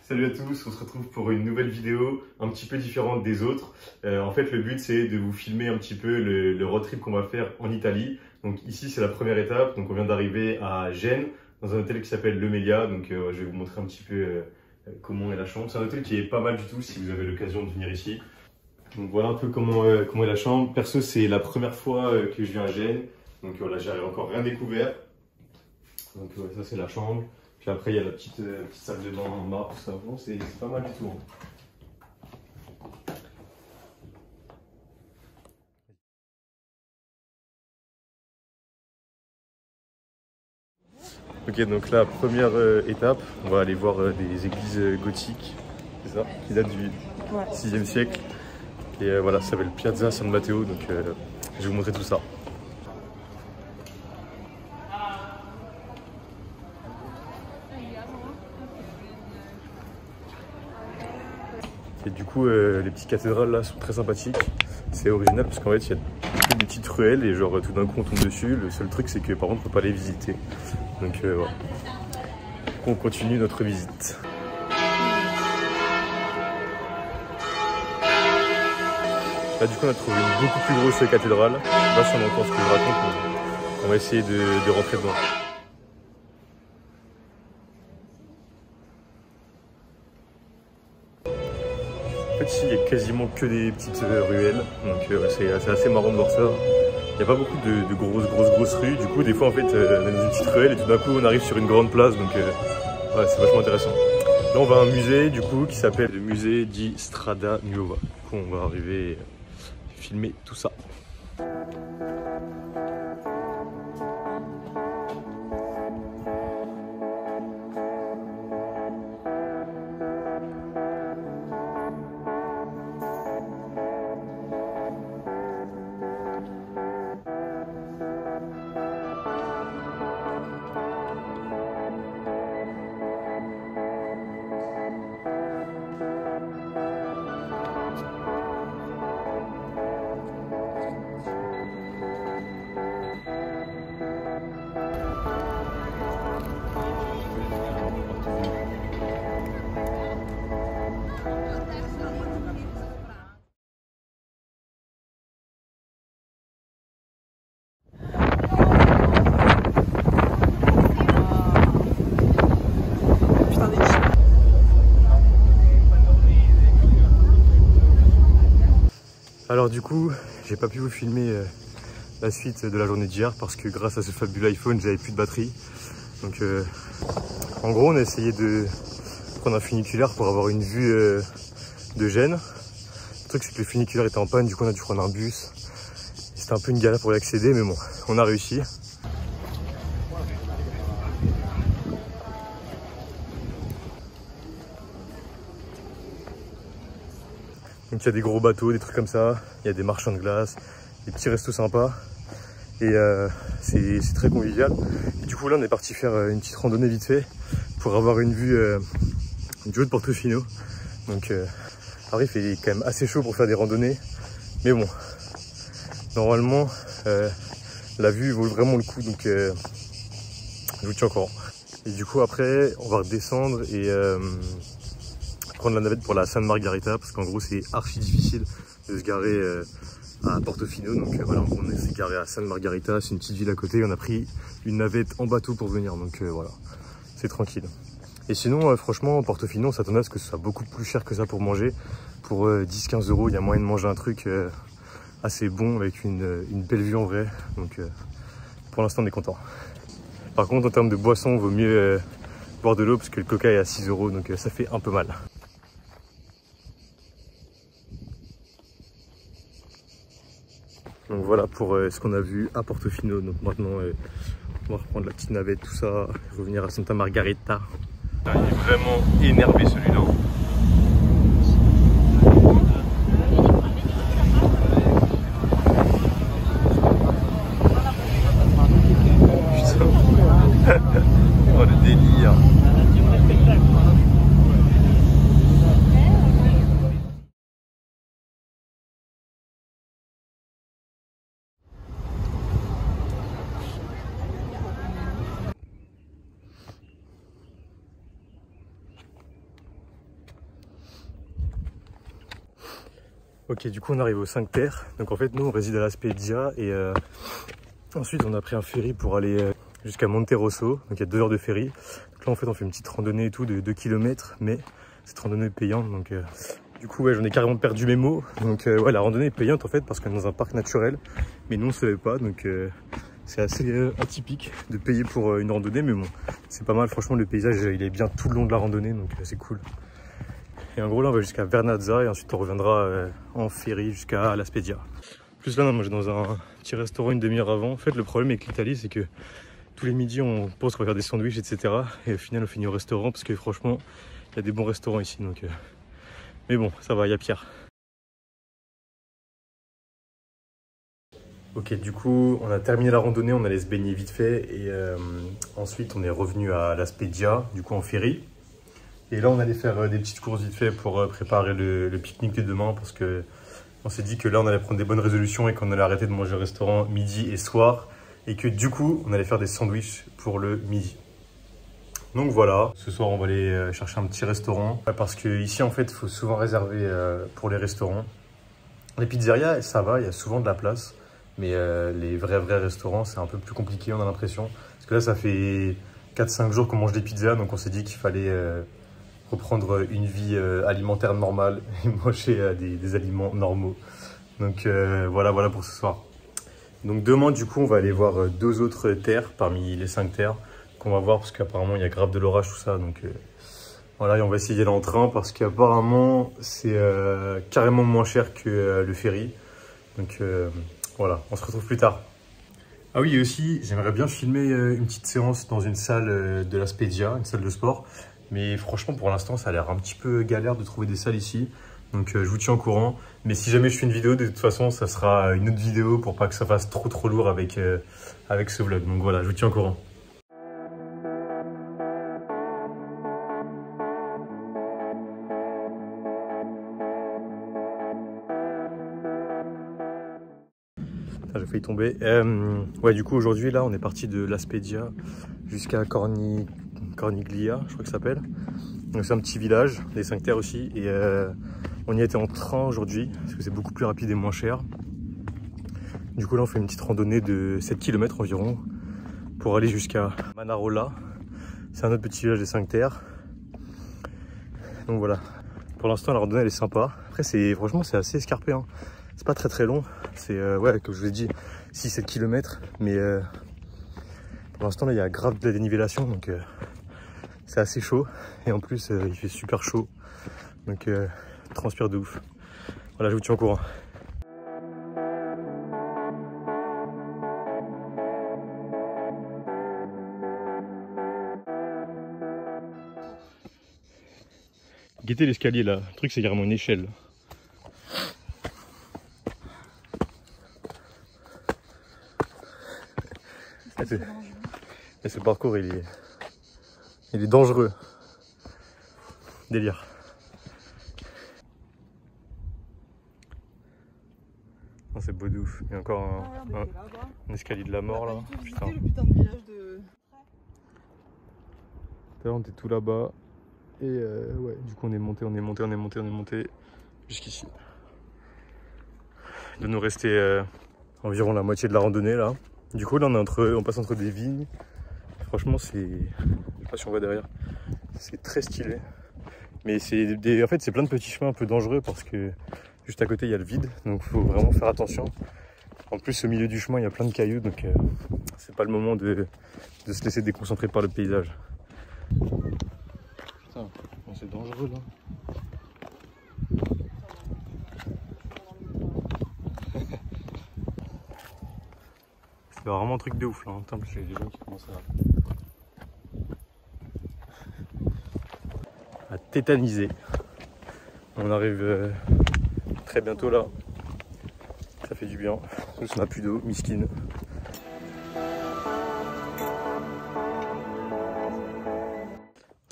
Salut à tous, on se retrouve pour une nouvelle vidéo un petit peu différente des autres. En fait, le but c'est de vous filmer un petit peu le road trip qu'on va faire en Italie. Donc ici c'est la première étape, donc on vient d'arriver à Gênes, dans un hôtel qui s'appelle Le Mélia. Donc je vais vous montrer un petit peu comment est la chambre. C'est un hôtel qui est pas mal du tout si vous avez l'occasion de venir ici. Donc voilà un peu comment est la chambre. Perso c'est la première fois que je viens à Gênes, donc voilà, j'ai encore rien découvert. Donc ça c'est la chambre. Puis après, il y a la petite salle de bain en marbre, tout ça. Bon, c'est pas mal du tout. Ok, donc la première étape, on va aller voir des églises gothiques, c'est ça, qui datent du 6e siècle. Et voilà, ça s'appelle Piazza San Matteo, donc je vais vous montrer tout ça. Et du coup, les petites cathédrales là sont très sympathiques. C'est original parce qu'en fait, il y a des petites ruelles et genre tout d'un coup on tombe dessus. Le seul truc, c'est que par contre, on peut pas les visiter. Donc voilà. On continue notre visite. Là, du coup, on a trouvé une beaucoup plus grosse cathédrale. Je sais pas si on entend ce que je raconte, mais on va essayer de rentrer dedans. En fait, ici, il n'y a quasiment que des petites ruelles, donc c'est assez marrant de voir ça. Il n'y a pas beaucoup de grosses rues, du coup, des fois, en fait, on est dans une petite ruelle et tout d'un coup, on arrive sur une grande place, donc ouais, c'est vachement intéressant. Là, on va à un musée, du coup, qui s'appelle le musée di Strada Nuova. Du coup, on va arriver et filmer tout ça. Alors du coup, j'ai pas pu vous filmer la suite de la journée d'hier parce que grâce à ce fabuleux iPhone, j'avais plus de batterie. Donc en gros, on a essayé de prendre un funiculaire pour avoir une vue de Gênes. Le truc c'est que le funiculaire était en panne, du coup on a dû prendre un bus. C'était un peu une galère pour y accéder, mais bon, on a réussi. Donc il y a des gros bateaux, des trucs comme ça, il y a des marchands de glace, des petits restos sympas et c'est très convivial. Et du coup là on est parti faire une petite randonnée vite fait pour avoir une vue du haut de Portofino. Donc il fait quand même assez chaud pour faire des randonnées, mais bon, normalement la vue vaut vraiment le coup, donc je vous tiens au courant. Et du coup après on va redescendre et prendre la navette pour la San Margherita parce qu'en gros c'est archi difficile de se garer à Portofino, donc voilà, on s'est garé à San Margherita, c'est une petite ville à côté, on a pris une navette en bateau pour venir, donc voilà, c'est tranquille. Et sinon franchement Portofino on s'attendait à ce que ce soit beaucoup plus cher que ça pour manger. Pour 10-15 €, il y a moyen de manger un truc assez bon avec une belle vue en vrai, donc pour l'instant on est content. Par contre en termes de boisson il vaut mieux boire de l'eau parce que le coca est à 6 €, donc ça fait un peu mal. Donc voilà pour ce qu'on a vu à Portofino. Donc maintenant on va reprendre la petite navette, tout ça, revenir à Santa Margherita. Il est vraiment énervé celui-là. Putain. Oh le délire. Ok, du coup on arrive aux 5 terres. Donc en fait nous on réside à La Spezia et ensuite on a pris un ferry pour aller jusqu'à Monterosso. Donc il y a 2 heures de ferry. Donc là en fait on fait une petite randonnée et tout de 2 km, mais cette randonnée est payante. Donc du coup ouais, j'en ai carrément perdu mes mots. Donc ouais, la randonnée est payante en fait parce qu'on est dans un parc naturel, mais nous on ne savait pas. Donc c'est assez atypique de payer pour une randonnée, mais bon, c'est pas mal. Franchement, le paysage, il est bien tout le long de la randonnée, donc c'est cool. Et en gros, là, on va jusqu'à Vernazza et ensuite on reviendra en ferry jusqu'à La Spezia. Plus là, on mange dans un petit restaurant une demi-heure avant. En fait, le problème avec l'Italie, c'est que tous les midis, on pense qu'on va faire des sandwichs, etc. Et au final, on finit au restaurant parce que franchement, il y a des bons restaurants ici. Donc, mais bon, ça va, il y a pire. Ok, du coup, on a terminé la randonnée, on allait se baigner vite fait et ensuite on est revenu à La Spezia, du coup en ferry. Et là, on allait faire des petites courses vite fait pour préparer le pique-nique de demain parce que on s'est dit que là, on allait prendre des bonnes résolutions et qu'on allait arrêter de manger au restaurant midi et soir et que du coup, on allait faire des sandwichs pour le midi. Donc voilà, ce soir, on va aller chercher un petit restaurant parce qu'ici, en fait, il faut souvent réserver pour les restaurants. Les pizzerias, ça va, il y a souvent de la place. Mais les vrais restaurants, c'est un peu plus compliqué, on a l'impression. Parce que là, ça fait 4-5 jours qu'on mange des pizzas, donc on s'est dit qu'il fallait reprendre une vie alimentaire normale et manger des aliments normaux. Donc voilà pour ce soir. Donc demain, du coup, on va aller voir 2 autres terres parmi les 5 terres qu'on va voir parce qu'apparemment, il y a grave de l'orage, tout ça. Donc voilà, et on va essayer d'aller en train parce qu'apparemment, c'est carrément moins cher que le ferry. Donc voilà, on se retrouve plus tard. Ah oui, et aussi, j'aimerais bien filmer une petite séance dans une salle de La Spezia, une salle de sport. Mais franchement, pour l'instant, ça a l'air un petit peu galère de trouver des salles ici. Donc je vous tiens au courant. Mais si jamais je fais une vidéo, de toute façon, ça sera une autre vidéo pour pas que ça fasse trop lourd avec ce vlog. Donc voilà, je vous tiens au courant. J'ai failli tomber. Ouais, du coup, aujourd'hui, là, on est parti de La Spezia jusqu'à Corniglia, je crois que ça s'appelle. Donc, c'est un petit village, les 5 terres aussi. Et on y a été en train aujourd'hui, parce que c'est beaucoup plus rapide et moins cher. Du coup, là, on fait une petite randonnée de 7 km environ pour aller jusqu'à Manarola. C'est un autre petit village des 5 terres. Donc voilà. Pour l'instant, la randonnée, elle est sympa. Après, franchement, c'est assez escarpé, hein. C'est pas très long, c'est ouais, comme je vous ai dit, 6-7 km, mais pour l'instant là il y a grave de la dénivellation, donc c'est assez chaud, et en plus il fait super chaud, donc transpire de ouf. Voilà, je vous tiens au courant. Guettez l'escalier là, le truc c'est carrément une échelle. Et ce parcours il est dangereux. Délire. C'est beau de ouf. Il y a encore un escalier de la mort là. Putain. Le putain de village de... Là on était tout là-bas. Et ouais, du coup on est monté jusqu'ici. Il doit nous rester environ la moitié de la randonnée là. Du coup là on passe entre des vignes. Franchement c'est... Je sais pas si on voit derrière. C'est très stylé. Mais en fait c'est plein de petits chemins un peu dangereux parce que juste à côté il y a le vide. Donc il faut vraiment faire attention. En plus au milieu du chemin il y a plein de cailloux. Donc c'est pas le moment de se laisser déconcentrer par le paysage. Putain, c'est dangereux là. C'est vraiment un truc de ouf là, hein. Putain, j'ai des gens qui commencent à tétaniser. On arrive très bientôt là. Ça fait du bien. Juste on n'a plus d'eau, miskine.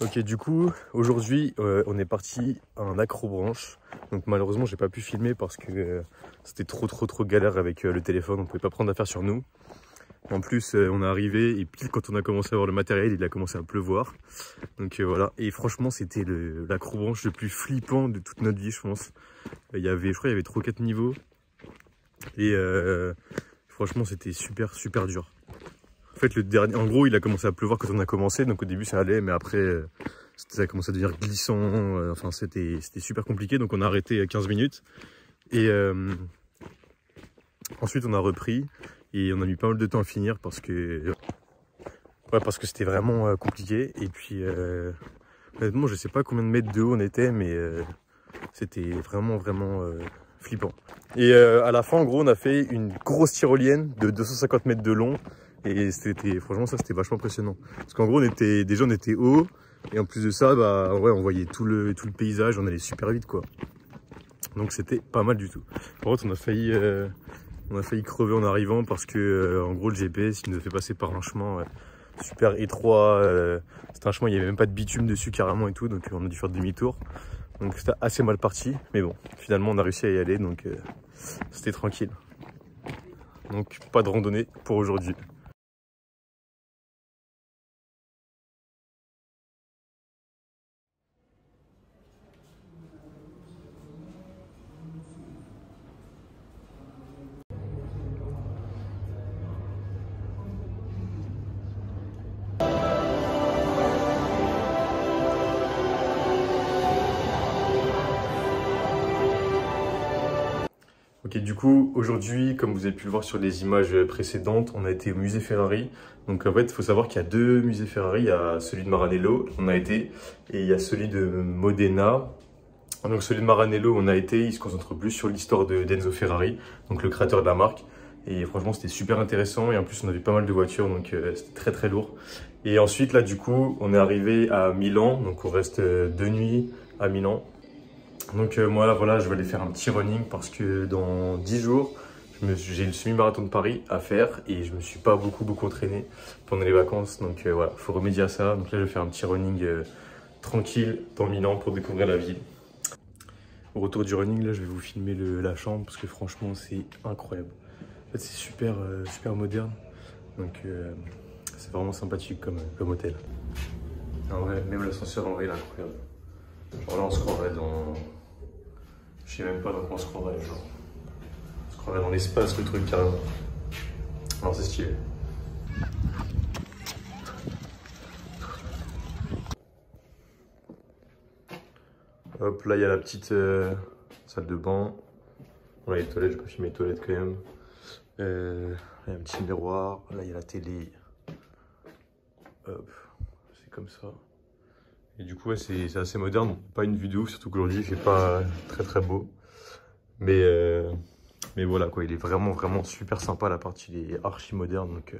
Ok, du coup, aujourd'hui, on est parti à un accrobranche. Donc malheureusement, j'ai pas pu filmer parce que c'était trop galère avec le téléphone. On pouvait pas prendre d'affaires sur nous. En plus, on est arrivé et pile quand on a commencé à voir le matériel, il a commencé à pleuvoir. Donc voilà, et franchement, c'était l'acrobranche le plus flippant de toute notre vie, je pense. Je crois qu'il y avait 3 ou 4 niveaux. Et franchement, c'était super, super dur. En fait, en gros, il a commencé à pleuvoir quand on a commencé. Donc au début, ça allait, mais après, ça a commencé à devenir glissant. Enfin, c'était super compliqué. Donc on a arrêté à 15 minutes. Et ensuite, on a repris. Et on a mis pas mal de temps à finir parce que c'était vraiment compliqué. Et puis, honnêtement, je sais pas combien de mètres de haut on était, mais c'était vraiment, vraiment flippant. Et à la fin, en gros, on a fait une grosse tyrolienne de 250 mètres de long. Et franchement, ça, c'était vachement impressionnant. Parce qu'en gros, on était haut. Et en plus de ça, bah, ouais, on voyait tout le paysage. On allait super vite, quoi. Donc, c'était pas mal du tout. Par contre, on a failli crever en arrivant parce que, en gros, le GPS, il nous a fait passer par un chemin super étroit. C'était un chemin, il n'y avait même pas de bitume dessus carrément et tout. Donc, on a dû faire demi-tour. Donc, c'était assez mal parti. Mais bon, finalement, on a réussi à y aller. Donc, c'était tranquille. Donc, pas de randonnée pour aujourd'hui. Ok, du coup, aujourd'hui, comme vous avez pu le voir sur les images précédentes, on a été au musée Ferrari. Donc en fait, il faut savoir qu'il y a 2 musées Ferrari. Il y a celui de Maranello, on a été, et il y a celui de Modena. Donc celui de Maranello, on a été, il se concentre plus sur l'histoire d'Enzo Ferrari, donc le créateur de la marque. Et franchement, c'était super intéressant. Et en plus, on a vu pas mal de voitures, donc c'était très très lourd. Et ensuite, là, du coup, on est arrivé à Milan. Donc on reste 2 nuits à Milan. Donc moi, voilà, je vais aller faire un petit running parce que dans 10 jours, j'ai le semi-marathon de Paris à faire et je me suis pas beaucoup entraîné pendant les vacances. Donc voilà, il faut remédier à ça. Donc là, je vais faire un petit running tranquille dans Milan pour découvrir la ville. Au retour du running, là, je vais vous filmer la chambre parce que franchement, c'est incroyable. En fait, c'est super, super moderne. Donc c'est vraiment sympathique comme hôtel. En vrai, même l'ascenseur, en vrai, il est incroyable. Genre là, on se croirait dans... Je sais même pas dans quoi on se croirait, genre. On se croirait dans l'espace, le truc, carrément. Alors, c'est stylé. Hop, là, il y a la petite salle de bain. Là, il y a les toilettes, je vais pas filmer les toilettes quand même. Là, il y a un petit miroir. Là, il y a la télé. Hop, c'est comme ça. Et du coup, ouais, c'est assez moderne. Pas une vue de ouf, surtout qu'aujourd'hui, il fait pas très très beau. Mais voilà, quoi, il est vraiment, vraiment super sympa. L'appart, il est archi moderne. Donc,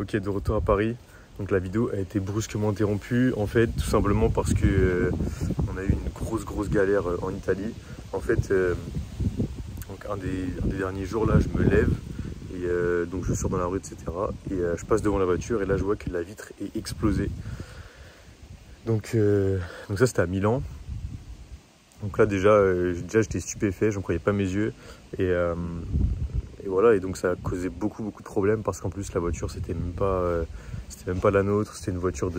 Ok, de retour à Paris. Donc la vidéo a été brusquement interrompue. En fait, tout simplement parce que on a eu une grosse galère en Italie. En fait, donc un des derniers jours, là, je me lève. Et donc je sors dans la rue, etc. Et je passe devant la voiture et là je vois que la vitre est explosée. Donc ça c'était à Milan. Donc là déjà j'étais stupéfait, j'en croyais pas mes yeux. Et voilà, et donc ça a causé beaucoup de problèmes parce qu'en plus la voiture c'était même pas la nôtre, c'était une voiture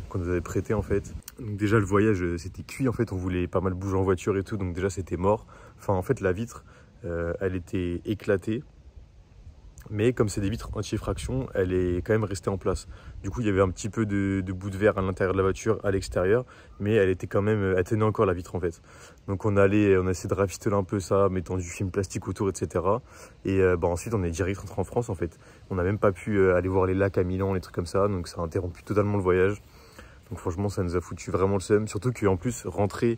qu'on nous avait prêtée en fait. Donc déjà le voyage c'était cuit en fait, on voulait pas mal bouger en voiture et tout, donc déjà c'était mort. Enfin en fait la vitre elle était éclatée. Mais comme c'est des vitres anti-effraction, elle est quand même restée en place. Du coup, il y avait un petit peu de bout de verre à l'intérieur de la voiture, à l'extérieur, mais elle était quand même, elle tenait encore la vitre en fait. Donc on a essayé de rafistoler un peu ça, mettant du film plastique autour, etc. Et ensuite, on est direct rentré en France en fait. On n'a même pas pu aller voir les lacs à Milan, les trucs comme ça, donc ça a interrompu totalement le voyage. Donc franchement, ça nous a foutu vraiment le seum. Surtout qu'en plus, rentrer,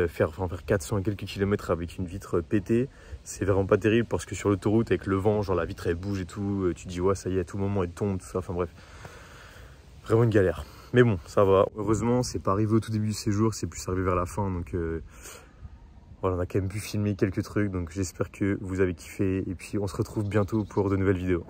faire 400 et quelques kilomètres avec une vitre pétée, c'est vraiment pas terrible parce que sur l'autoroute, avec le vent, genre la vitre elle bouge et tout, tu te dis ouais, ça y est, à tout moment elle tombe, tout ça, enfin bref. Vraiment une galère. Mais bon, ça va. Heureusement, c'est pas arrivé au tout début du séjour, c'est plus arrivé vers la fin. Donc voilà, on a quand même pu filmer quelques trucs. Donc j'espère que vous avez kiffé. Et puis on se retrouve bientôt pour de nouvelles vidéos.